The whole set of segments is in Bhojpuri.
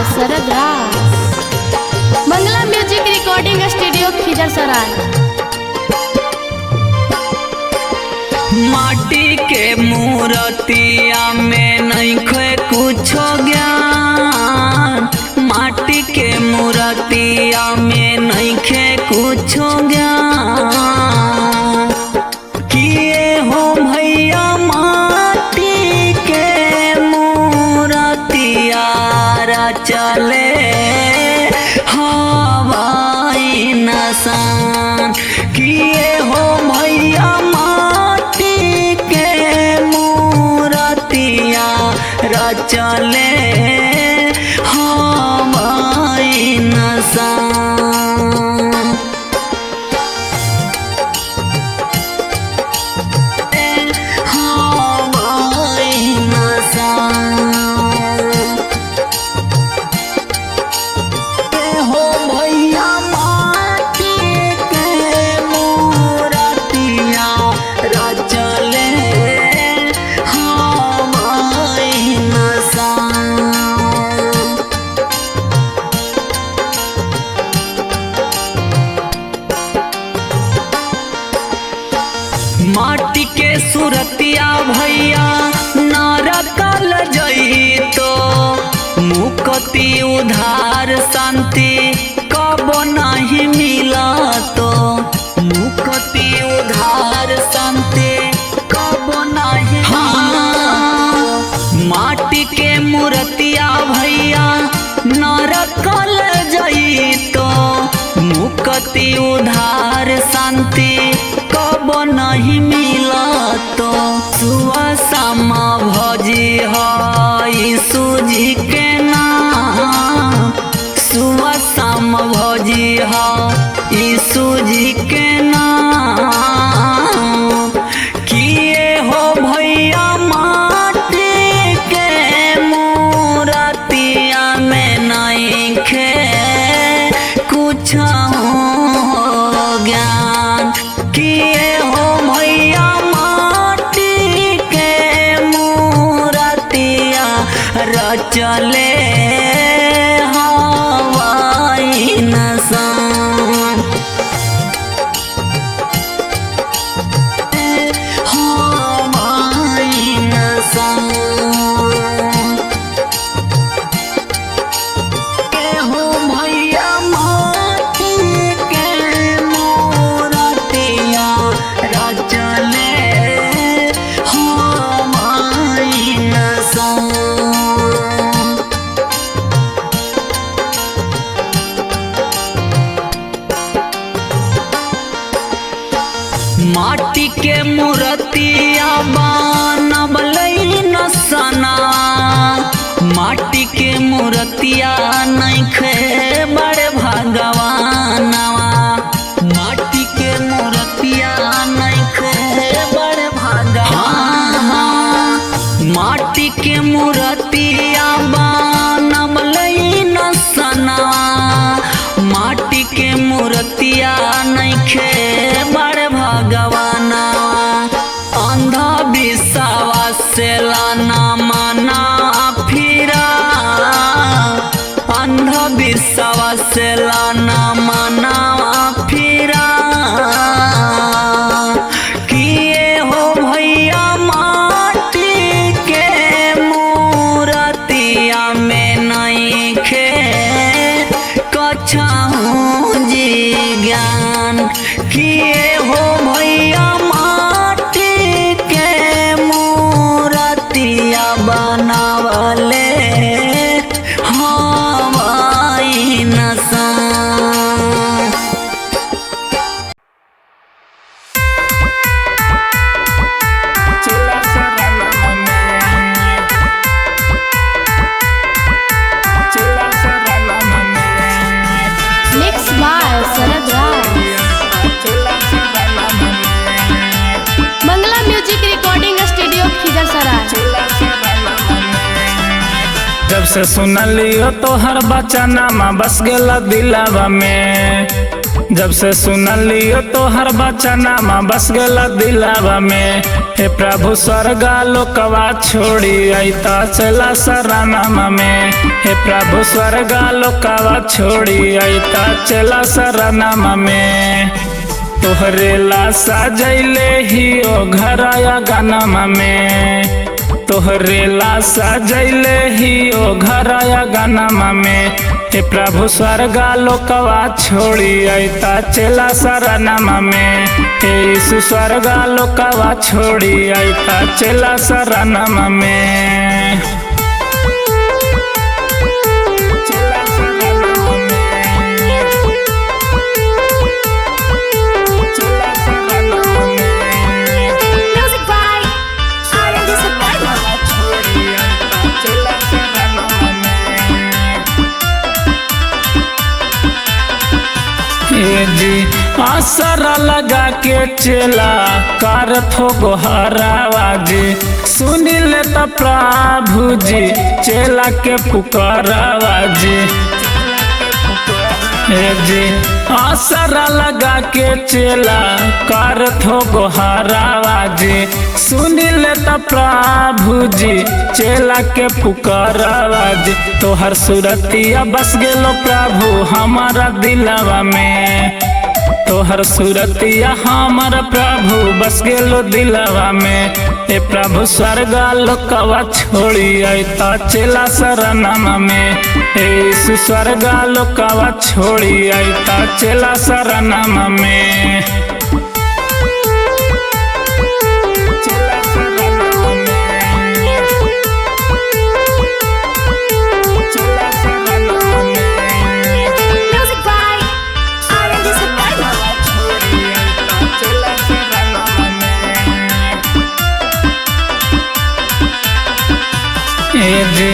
शरद Raj. Mangla music recording studio Khizarsarai. माटी के मूर्तिया में नहीं खे कुछो ज्ञान, माटी के मूर्तिया में नहीं खे कुछो ज्ञान। किए हो भैया माटी के मूर्तिया चले हवाई नसान। किए हो भैया माटी के मूर्तिया चले हवाई नसान। माटी के सूरतिया भैया नरकल जईतो, मुक्ति उधार शांति कबो नहीं मिला तो। मुक्ति उधार शांति कबो नहीं। हाँ, माटी के मूर्तिया भैया नरकल जईतो, मुक्ति उधार शांति कबो नहीं मिला तो। सुबह शाम भजी यीशु जी के नाम, सुबह शाम भजी यीशु जी के नाम। किए हो भैया माटी के मूर्तिया में नहीं खे कुछ ज्ञान। किए हो भैया माटी के मूर्तिया चले हवाई नसान। हवाई नसान। हो भैया माटी के मूर्तिया चले हवाई नसान। माटी के मूर्तिया बनबलई नसना, माटी के मूर्तिया नहीं खे बड़े भगवानवा। माटी के मूर्तिया नहीं खे बड़े भगवान। माटी के मूर्तिया बनबलई नसना, माटी के मूर्तिया नहीं खे बड़े भगवानवा। अंधविश्वास से लाना माना फिरा, अंधविश्वास से लाना माना फिरा। किए हो भैया माटी के मूर्तिया में नहीं खे कछहु जी ज्ञान। किए हो भैया माटी के मूर्तिया बनावले हवाई नसान। Mix by Sharad Raj. Mangla music recording studio Khizarsarai. जब से सुनलियो तोहर बचनामा बस गेला दिलावा में, जब से सुनलियो तोहर बचनामा बस गेला दिलावा में। हे प्रभु स्वर्गा लोकवा छोड़ी अइता चला शरणमा में। हे प्रभु स्वर्गा लोकवा छोड़ी अइता चला शरणमा में। तोहरे ला सजैले ही ओ घरया गानमा में। तोहरे ला सजैले ही ओ घरया गानमा में। हे प्रभु स्वर्गा लोकवा छोड़ी अइता चला शरणमा में। हे यीशु स्वर्गा लोकवा छोड़ी अइता चला शरणमा में। चला शरणमा में। चला शरणमा में। Music by R&D Supremo. छोड़ी अइता चला शरणमा में। हे जी आसरा लगा के चला करत हो गोहरावा जी। सुनी ले त प्रभु जी चला के पुकारावा जी। हे जी आसरा लगा के चला करत हो गोहरावा जी। सुनी ले त प्रभु जी चला के पुकारावा जी। तोहर सुरतिया बस गेलो प्रभु हमारा दिलवा में। तोहर सुरतिया हमार प्रभु बस गेलो दिलवा में। हे प्रभु स्वर्गा लोकवा छोड़ी अइता चला शरणमा में। हे यीशु स्वर्गा लोकवा छोड़ी अइता चला शरणमा में। चला शरणमा में। चला शरणमा में। Music by R&D Supremo. छोड़ी अइता चला शरणमा में। ए जी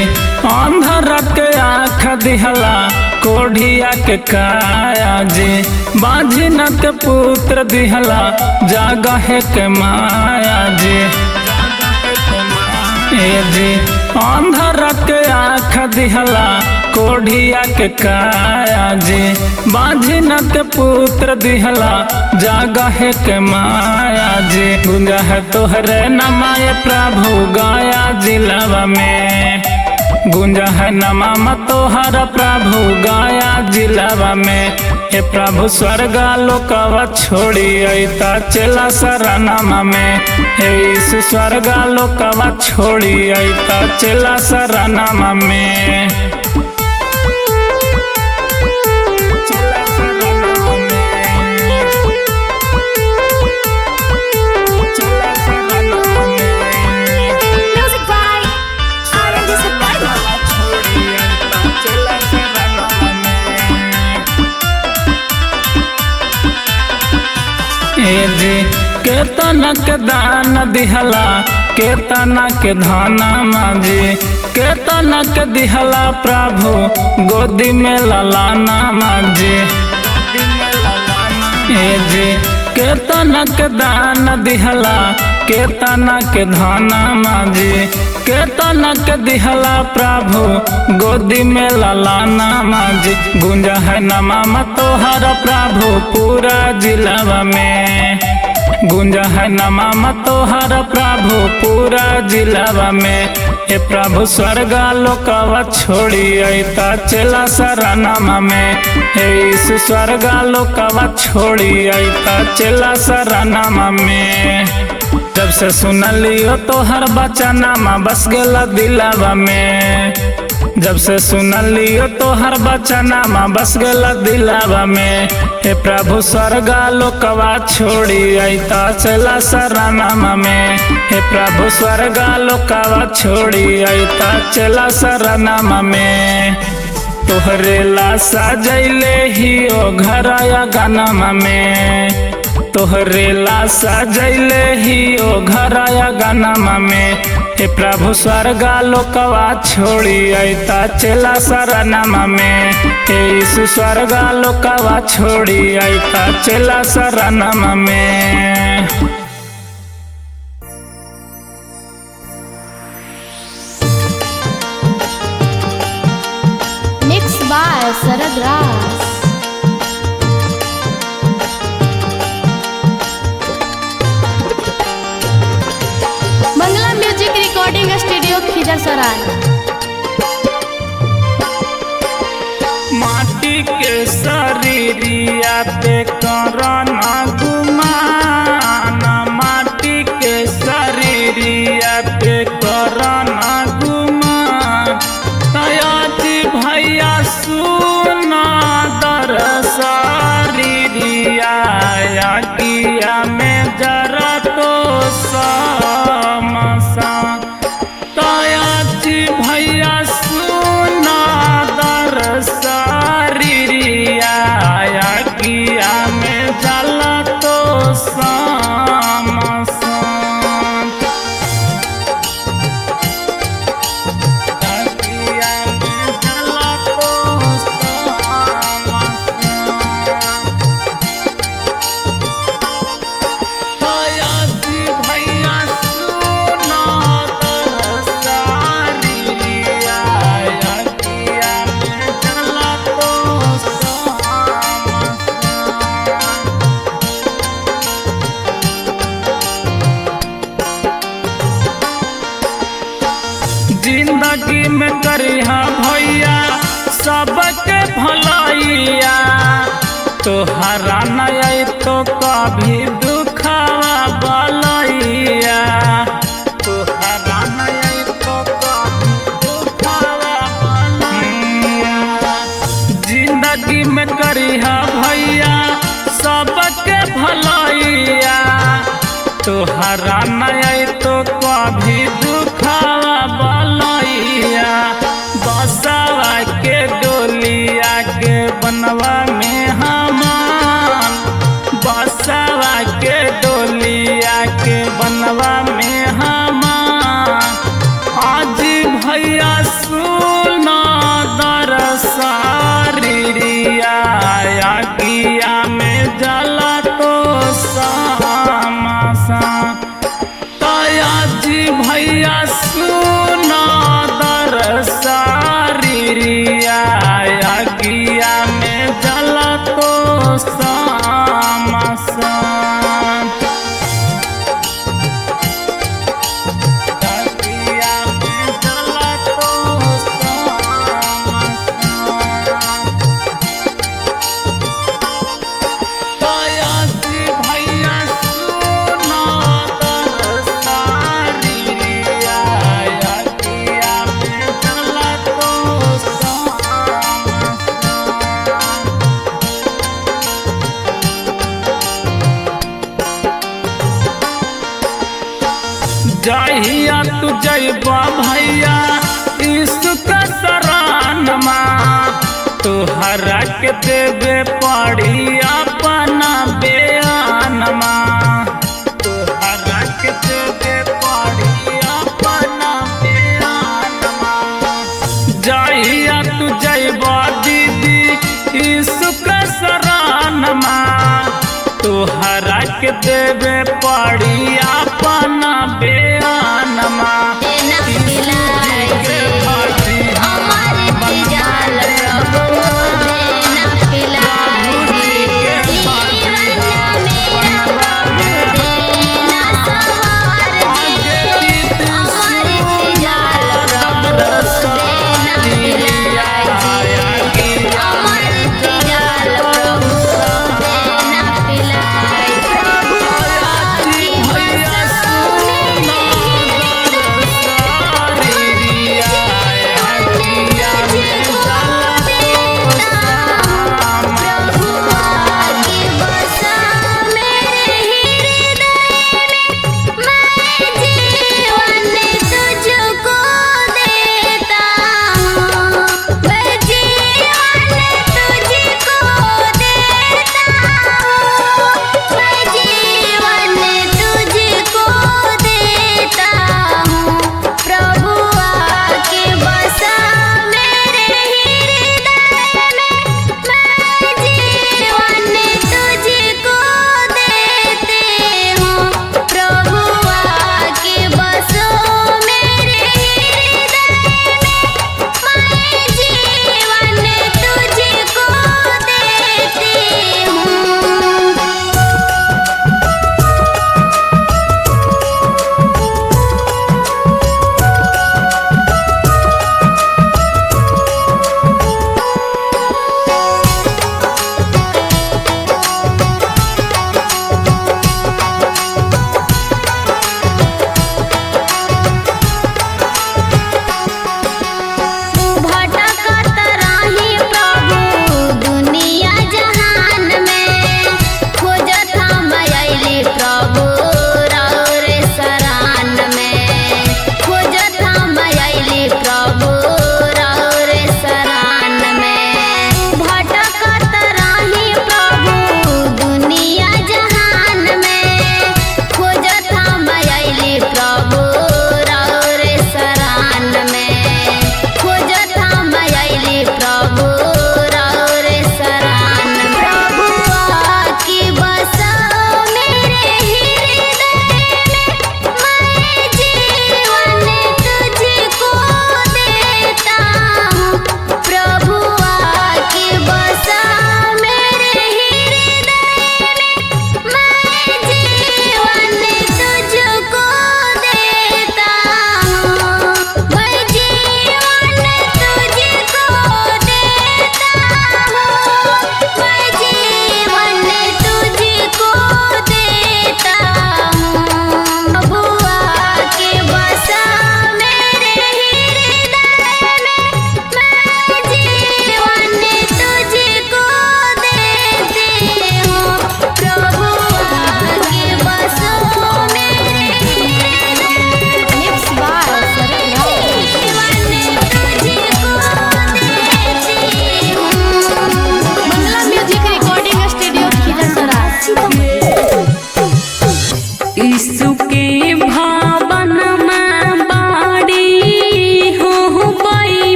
अंधर के आँख दिहला कोढ़िया के काया जी। बाझिन के पुत्र दिहला जागह के माया जी। ए जी अंधर के आँख दिहला कोढ़िया के काया जी। बाझिन के पुत्र दिहला जागह के माया जी। गुंजा है तोहरे नमाय प्रभु गाया जिलवा में। गुंजा है नमा तोहर प्रभु गाया जिलवा में। हे प्रभु स्वर्गा लोकवा छोड़ी अइता चला शरणमा में। हे यीशु स्वर्गा लोकवा छोड़ी अइता चला शरणमा में। चला शरणमा में। चला शरणमा में। Music by R&D Supremo. छोड़ी अइता चला शरणमा में। ए जी केतना के दान दिहला केतना के धना माजी। केतना के दिहला प्रभु गोदी में ललाना माजी। ए जी केतना के दान दिहला केतना के धना माजी। केतना के दिहला प्रभु गोदी में ललाना माजी। गुंजा है नमा तोहर प्रभु पूरा जिलवा में। गुंजा है नमा तोहर प्रभु पूरा जिलवा में। हे प्रभु स्वर्गा लोकवा छोड़ी अइता चला शरणमा में। हे यीशु स्वर्गा लोकवा छोड़ी अइता चला शरणमा में। जब से सुनलियो तोहर बचनामा बस गेला दिलवा में। जब से सुनलियो तोहर बचनामा बस गेला दिलवा में। हे प्रभु स्वर्गा लोकवा छोड़ी अइता चला शरणमा में। हे प्रभु स्वर्गा लोकवा छोड़ी अइता चला शरणमा में। तोहरे ला सजैले ही ओ घरया गानमा में। तोहरे ला सजैले ही ओ घरया गानमा में। हे प्रभु स्वर्गा लोकवा छोड़ी अइता चला शरणमा में। हे यीशु स्वर्गा लोकवा छोड़ी अइता चला शरणमा में। Mixed by Sarad Raj. Studio Khizar Sarai. माटी के शरीरिया पे करना गुमान, माटी के शरीरिया पे करना गुमान। तयाजी भैया सुना दरसारिया किया में जरा तो समसा। तयाजी भैया सुना दरसारिया किया में जला तो समसा। जिंदगी में करिहा भैया सबके भलाइया, तोहरा नहीं तो कभी दुखावा बलैया। तोहरा नहीं तो कभी दुखावा बलैया। जिंदगी में करिहा भैया सबके भलाइया, तोहरा नहीं तो कभी दुखावा बलैया। बसवा के डोलिया के बनवा में हमान, बसवा के डोलिया के बनवा में हमान। आज भैया सुना दरसारिया किया में जला तो सामसा। तयाजी भैया सुना दरसारिया किया में जला तो सामसा। जहिया तू जइबा भैया यीशु का शरणमा, तोहरा के देवे पड़ी अपना बयानमा। तोहरा के देवे पड़ी अपना बयानमा। जहिया तू जइबा दीदी यीशु का शरणमा, तोहरा के देवे पड़ी अपना बयानमा।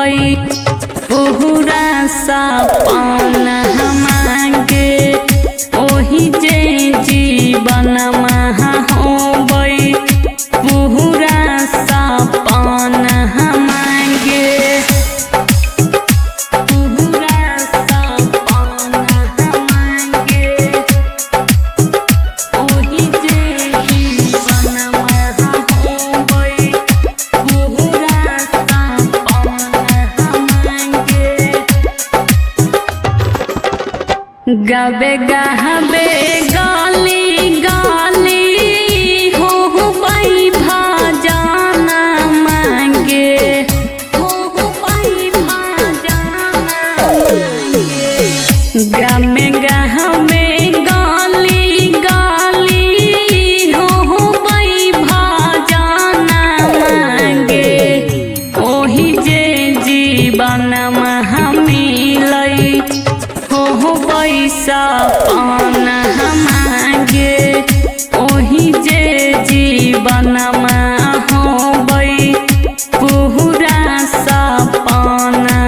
बई पूरा सपना मांगे ओही जे जीवन हो बई पूरा सपना मांगे पूरा सपना मांगे ओही जे जीवन हो बई पूरा सपना मांगे गावे गावे गाली गाली हो बई भजना मांगे हो बई भजना मांगे गामे गावे गाली गाली हो बई भजना मांगे ओही जे जीवन मिलई हो पैसा पाना मांगे ओही जे जीवन हो बई पूरा सपना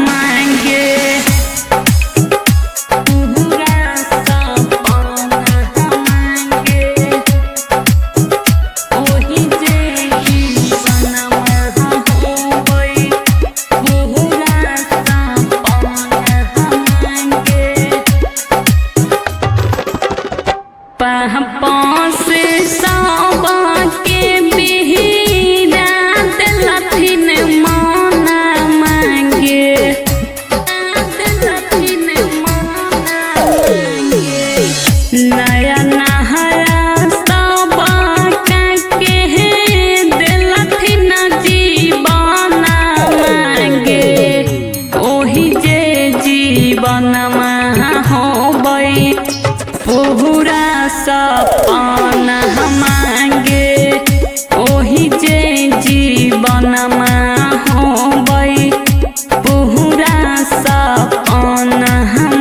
मांगे पूरा सपना मांगे ओही जे जीवन हो बई पूरा सपना मांगे पास साबा के बिहरा दिलथिन माना मांगे दिलथिन माना मांगे नया नया साबा के दिलथिन जीवन मांगे ओही जे जीवन हो बई पूरा सपना मांगे ओही जे जीवन हो बई पूरा सपना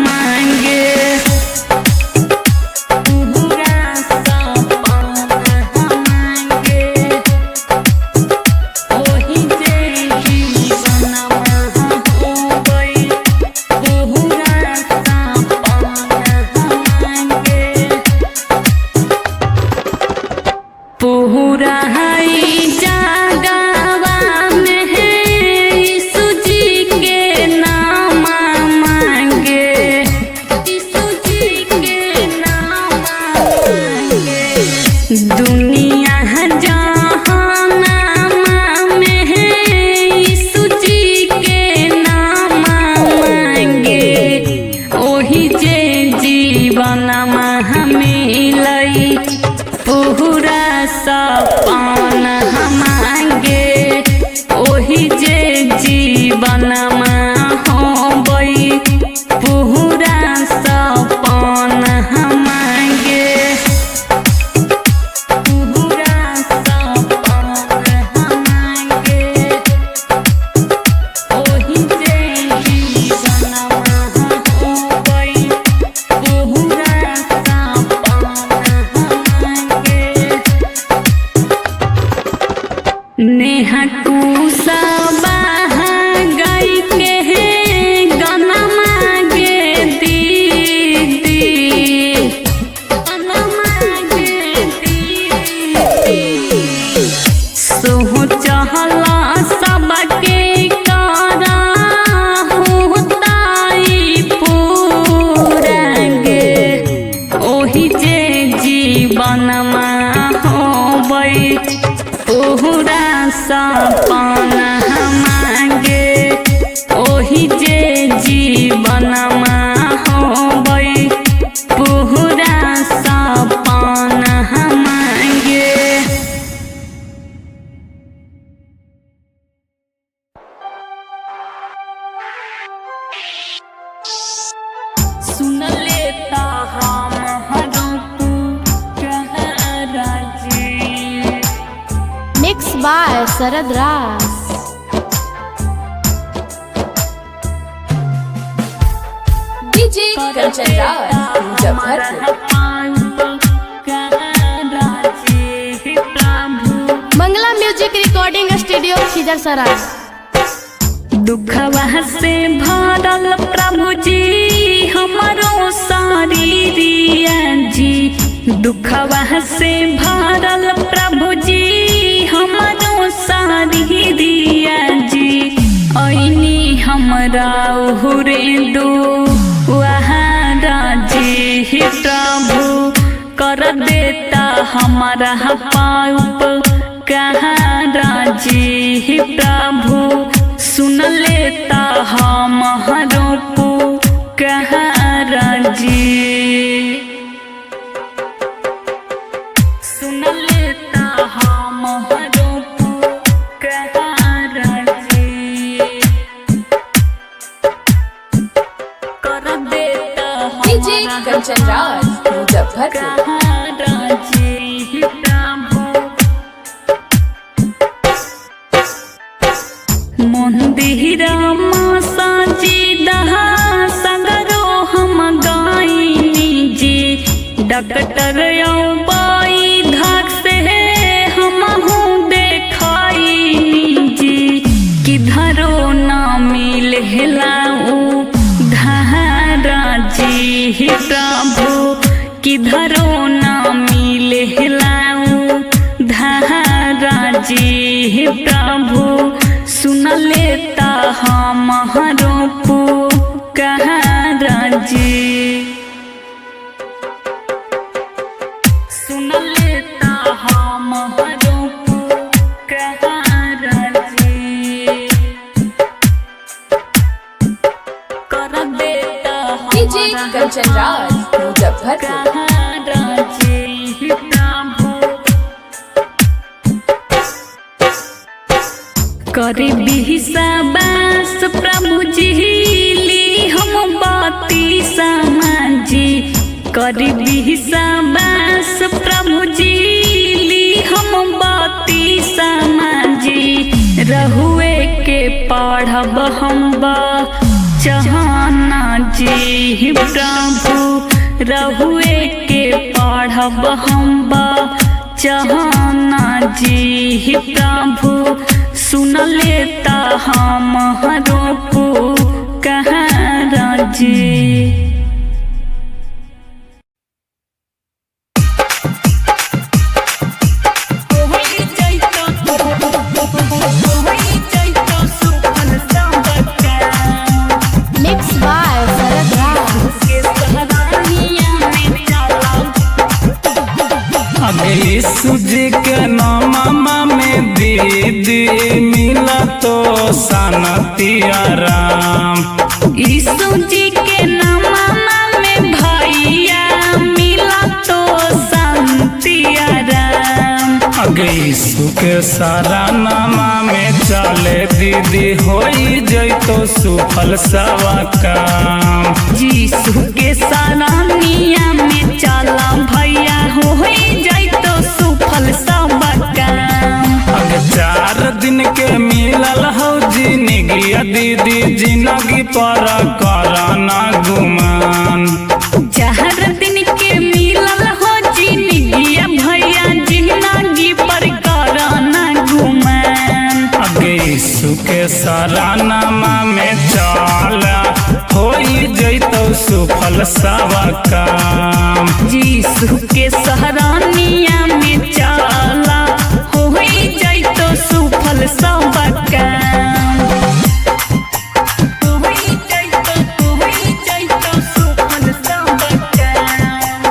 मांगे पूरा सपना मांगे ओही जे जीवन हो बई पूरा सपना मांगे पूरा जागवा में यीशु जी के नाम मांगे यीशु जी के नाम मांगे दुनिया जहान में यीशु जी के नाम मांगे ओही जे जीवन मिलई पूरा सपना मांगे ओही जे जीवन हो बई पूरा सपना मांगे पूरा सपना मांगे ओही जे जीवन हो बई पूरा सपना मांगे नेहा कुसबा गई के गाना मांगे दीदी गाना मांगे दीदी सोह चहला सबके करा होताई पूरांगे ओही जे जीवन हो बई पूरा सपना मांगे ओही जे जीवन हो बई पूरा सपना मांगे सुन लेता हम Mixed by Sarad Ras. DJ Kanchan Raj, Muzaffarpur. Mangala Music Recording Studio, Khizar Saras. दुखवा से भरल प्रभु जी हमारो शरीरिया जी, दुखवा से भरल प्रभु जी हमारो शरीरिया जी। ऐनी हमरा उहुरे दो वहारा जी प्रभु कर देता हमारा पाप कहाँ राजी प्रभु सुन लेता हमारो कहाँ राजी, सुन लेता हमारो कहाँ राजी, कर देता डीजे कंचन राज मुजफ्फरपुर। मंदिरमा साजिदा सगरो हम गाइनी जी, डॉक्टर बाई धाक से हमहू देखाइनी जी, किधरो ना मिलहलाऊ धारा जी प्रभु, किधरो ना मिलहलाऊ धारा जी प्रभु सुन लेता हमारो पुकारा जी, सुन लेता हमारो पुकारा जी, कर देता डीजे कंचन राज मुजफ्फरपुर। करीबी साबास प्रभु जी ली हम बाती समाजी, करीबी साबास प्रभु जी ली हम बाती समाजी, रहुए के पढ़ब हम चहाना जी प्रभु, रहुए के पढ़ब हम चहाना जी प्रभु सुन लेता हमारो पुकारा जी। मिक्स बाय शरद अगली सूजी के नामा में दीदी मिला तो सनतिया राम, यीशु जी के नामा में भैया मिला तो शांतिया राम, अगे यीशु के सारा नामा में चले दीदी होई जैतो सुफल सवा काम, यीशु के सारा निया में चला भैया होई जैतो सुफल सब काम, अगे 4 दिन के मिलल हो जिंदगी दीदी जिंदगी पर करना गुमान, 4 दिन के मिलल हो जिंदगी भैया जिंदगी पर करना गुमान, अगे यीशु के सारा नामा में चला होई जैतो सुफल सब काम, यीशु के सहरानिया में चला होई जैतो सुफल सब काम, होई जैतो सुफल सब काम,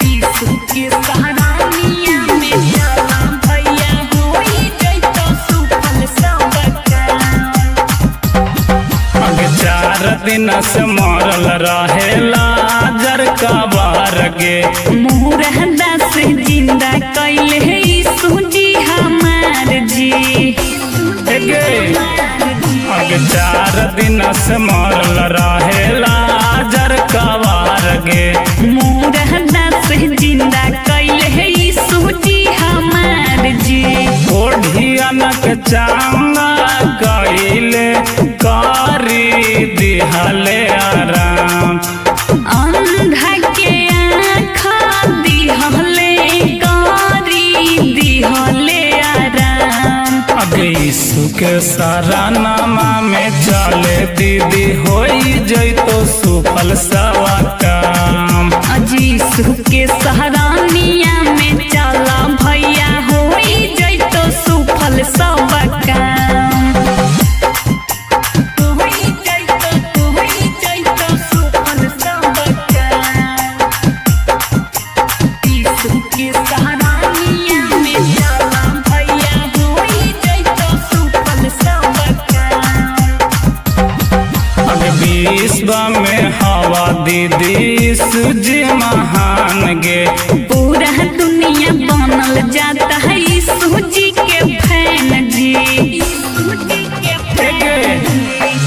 यीशु के सहरानिया में चला भैया होई जैतो सुफल सब काम, अगे 4 दिन से मरल रहेला जर का बार गे, मुरहदा से जिंदा कैले यीशु जी हमार जी, अगे 4 दिन से मरल रहेला जर का बार गे, मुरहदा से जिंदा कैले यीशु जी हमार जी, ओढ़ियन के चांगा कैले कारी दिहले आराम, अंधा के आँखा दिहले कारी दिहले आराम, आगे यीशु के सारा नामा में चले दीदी होई जैतो सुफल सवा काम। यीशु के सहरानिया में चला भैया होई जैतो सुफल सब काम। होई जैतो सुफल सब काम। यीशु के सहरानिया में चला भैया होई जैतो सुफल सब काम। अगे विश्व में हवा दीदी सूजी महान गे। पूरा दुनिया बनल जाता है यीशु जी के फैन जी।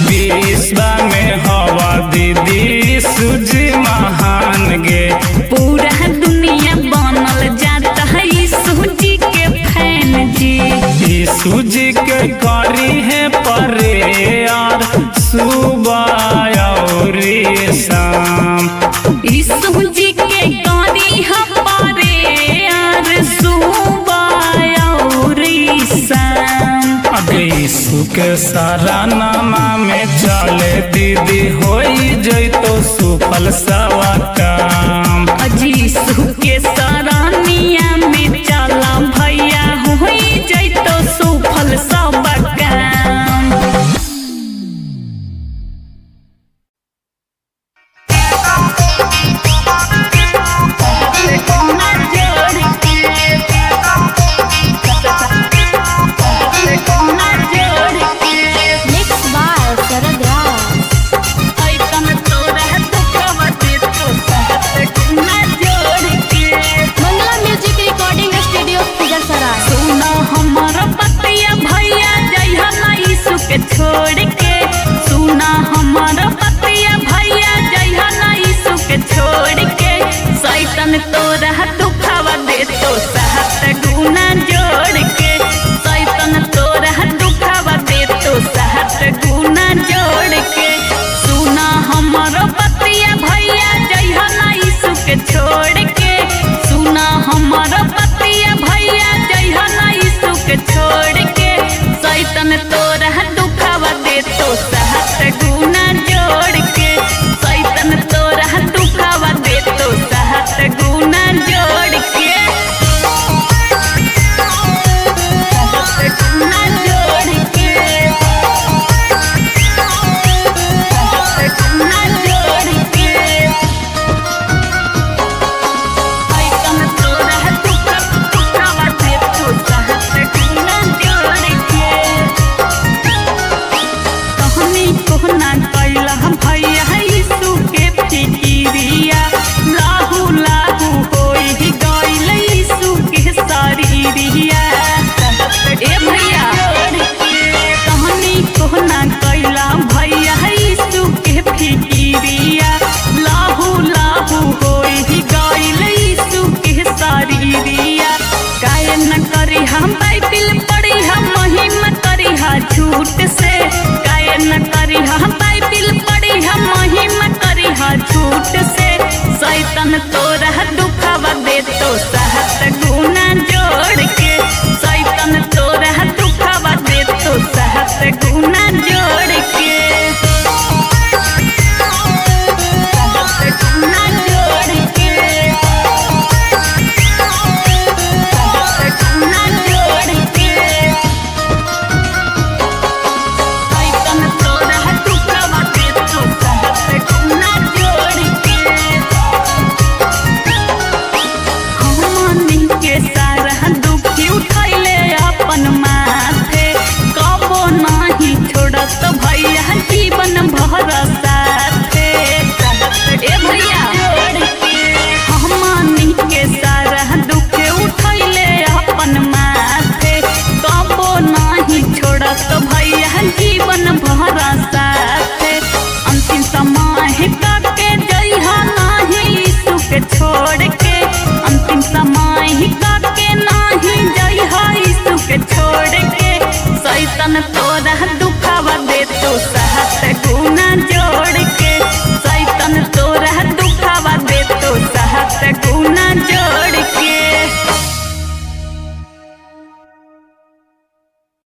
विश्व में हवा दीदी सूजी महान गे। पूरा दुनिया बनल जाता है यीशु जी के फैन जी। यीशु जी के करी है परे यार सुबह और शाम। यीशु जी के गाड़ी हमारे यार सुबह और शाम। अगे यीशु के सारा नामा में चले दीदी होई जैतो सुफल सवा काम।